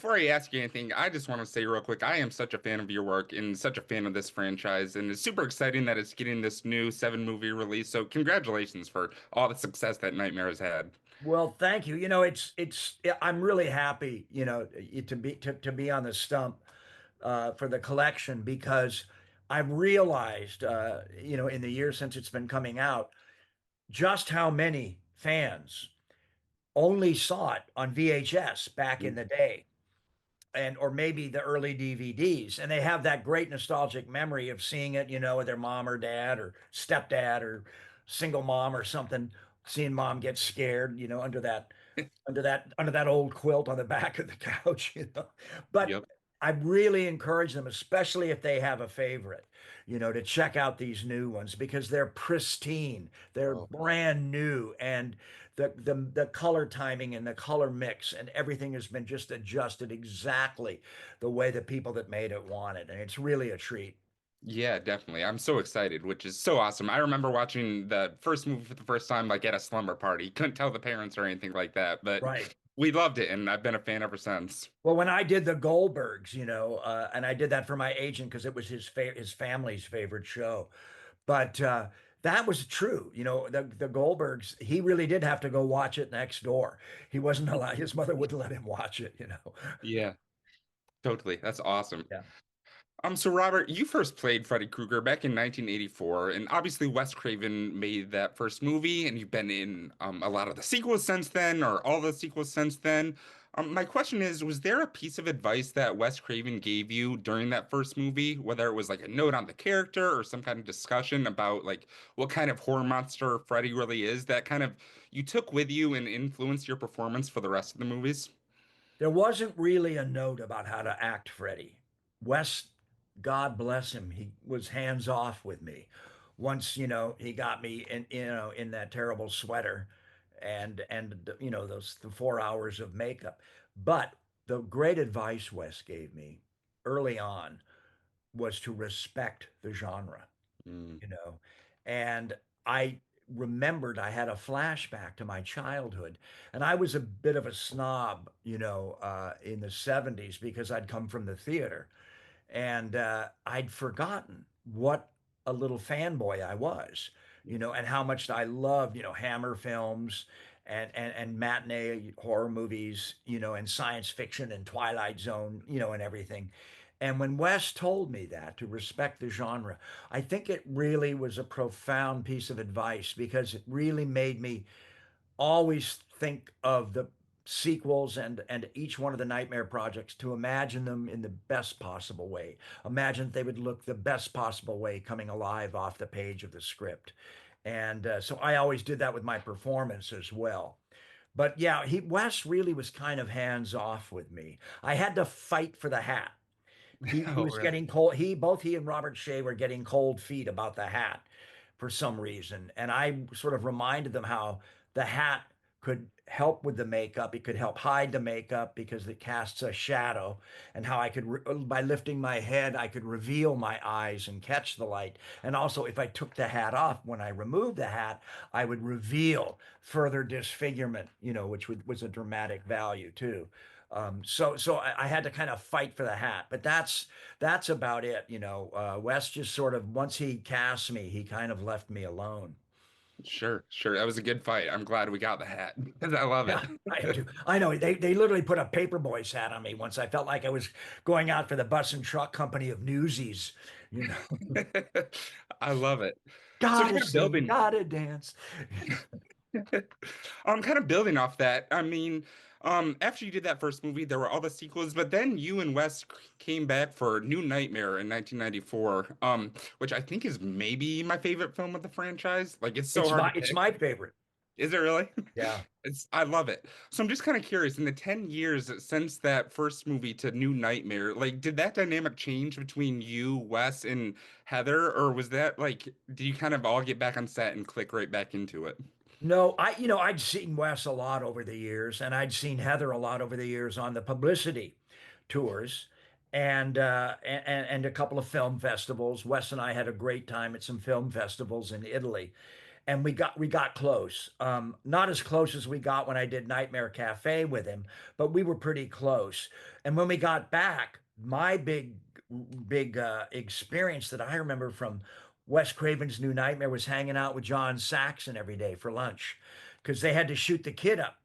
before I ask you anything, I just want to say real quick, I am such a fan of your work and such a fan of this franchise, and it's super exciting that it's getting this new seven movie release. So congratulations for all the success that Nightmare has had. Well, thank you. I'm really happy, to be on the stump for the collection because I've realized, in the years since it's been coming out, just how many fans only saw it on VHS back in the day, and or maybe the early DVDs, and they have that great nostalgic memory of seeing it, with their mom or dad or stepdad or single mom or something, seeing mom get scared, under that old quilt on the back of the couch, But Yep. I really encourage them, especially if they have a favorite, to check out these new ones because they're pristine, they're Oh, brand new, and the color timing and the color mix and everything has been just adjusted exactly the way the people that made it wanted, and it's really a treat. yeah, definitely. I'm so excited, which is so awesome. I remember watching the first movie for the first time, like at a slumber party. Couldn't tell the parents or anything like that, but Right. we loved it, and I've been a fan ever since. Well, when I did the Goldbergs, and I did that for my agent because it was his family's favorite show. But that was true. The Goldbergs, he really did have to go watch it next door. He wasn't allowed, his mother wouldn't let him watch it. Yeah, totally. That's awesome. Yeah. So Robert, you first played Freddy Krueger back in 1984, and obviously Wes Craven made that first movie, and you've been in a lot of the sequels since then, or all the sequels since then. My question is, was there a piece of advice that Wes Craven gave you during that first movie, whether it was like a note on the character or some kind of discussion about like what kind of horror monster Freddy really is that kind of you took with you and influenced your performance for the rest of the movies? There wasn't really a note about how to act Freddy. Wes, God bless him, he was hands off with me. Once, he got me in that terrible sweater and those the 4 hours of makeup. But the great advice Wes gave me early on was to respect the genre, Mm. you know. And I remembered I had a flashback to my childhood. And I was a bit of a snob, in the 70s because I'd come from the theater. And I'd forgotten what a little fanboy I was, and how much I loved, Hammer films and matinee horror movies, and science fiction and Twilight Zone, and everything. And when Wes told me that to respect the genre, I think it really was a profound piece of advice because it really made me always think of the sequels and each one of the Nightmare projects to imagine them in the best possible way. Imagine that they would look the best possible way coming alive off the page of the script. And so I always did that with my performance as well. But yeah, Wes really was kind of hands off with me. I had to fight for the hat. He Oh, was really? getting cold. Both he and Robert Shea were getting cold feet about the hat for some reason. And I sort of reminded them how the hat could help with the makeup. It could help hide the makeup because it casts a shadow, and how by lifting my head, I could reveal my eyes and catch the light. And also, if I took the hat off, when I removed the hat, I would reveal further disfigurement, was a dramatic value too. So I had to kind of fight for the hat, but that's about it. Wes just sort of, once he cast me, he kind of left me alone. Sure, sure. That was a good fight. I'm glad we got the hat because I love it. Yeah, I am too. I know they literally put a paperboy's hat on me once. I felt like I was going out for the bus and truck company of Newsies. You know, I love it. So gotta kind of sing, building, gotta dance. kind of building off that. I mean, after you did that first movie, there were all the sequels, but then you and Wes came back for New Nightmare in 1994, which I think is maybe my favorite film of the franchise. Like, it's so It's hard to my pick. favorite. Is it really? Yeah. I love it. So I'm just kind of curious, in the 10 years since that first movie to New Nightmare, like did that dynamic change between you, Wes, and Heather, or was that like did you kind of all get back on set and click right back into it? No, I'd seen Wes a lot over the years, and I'd seen Heather a lot over the years on the publicity tours, and a couple of film festivals. Wes and I had a great time at some film festivals in Italy, and we got close. Not as close as we got when I did Nightmare Cafe with him, but we were pretty close. And when we got back, my big experience that I remember from Wes Craven's New Nightmare was hanging out with John Saxon every day for lunch because they had to shoot the kid up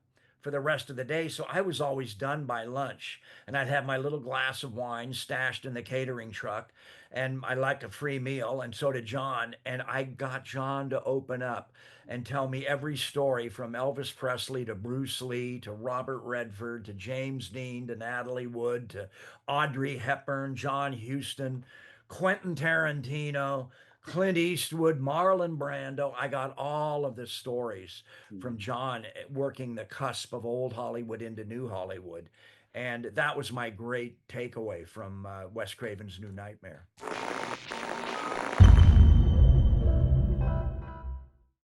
for the rest of the day. So I was always done by lunch, and I'd have my little glass of wine stashed in the catering truck, and I liked a free meal, and so did John. And I got John to open up and tell me every story from Elvis Presley to Bruce Lee to Robert Redford to James Dean to Natalie Wood to Audrey Hepburn, John Huston, Quentin Tarantino, Clint Eastwood, Marlon Brando. I got all of the stories from Mhm. John working the cusp of old Hollywood into new Hollywood. And that was my great takeaway from Wes Craven's New Nightmare.